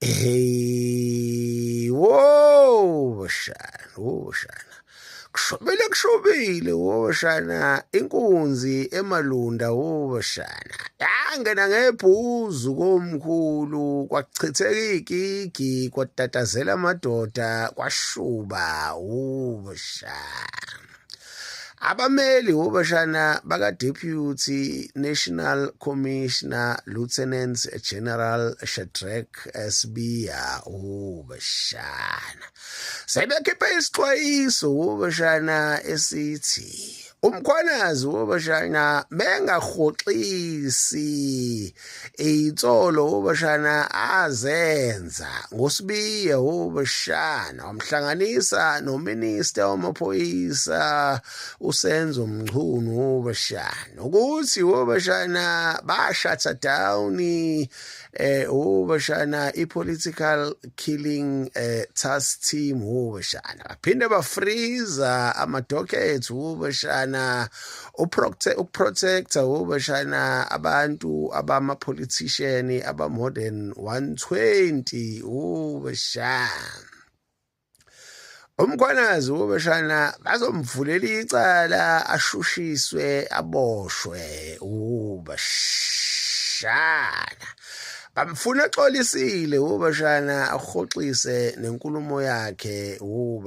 Hey, shana. Kushobile shana. Inkunzi emalunda shana. Yangena ngebhuzu komkhulu kwachitheka igigi kwatatazela amadoda kwashuba shana. Abameli shana baka Deputy National Commissioner Lieutenant General Shadrack Sibiya shana sebekhiphe isixwayiso shana esithi umkhwanazi shana mengahoxisi izolo shana azenza ngoSibiya shana wamhlanganisa noMinister wamaphoyisa uSenzo Mchunu shana ukuthi shana bashutha down shana i-political killing task team shana baphinde bafreeza ama-docket shana ukuprotecta shana abantu abama-politician aba-more than 120 shana. Umkhwanazi shana bazomvulela icala ashushiswe aboshwe shana. Bamfuna xolisile shana ahoxise nenkulumo yakhe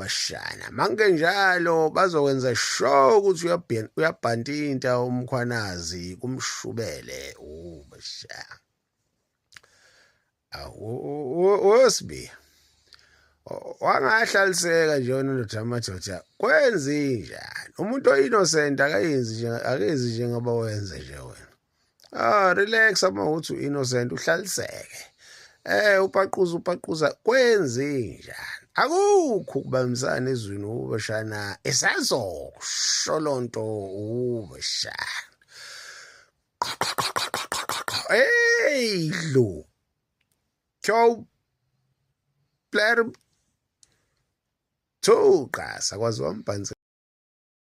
shana. Manke njalo bazokwenza sure ukuthi uyabhantinta umkhwanazi kumshubele shana. Wosibi wangahlaliseka nje uNdlovu amadoda kwenze njani umuntu oinnocent akenzi njengoba wenza nje wena. Relax amawuthi innocent uhlaliseke. Upaquza kwenze njani akukho ukubambisana ezweni shana esazosholonto shana. Hey Dlu Kyo player 2 sakwazi wambhanza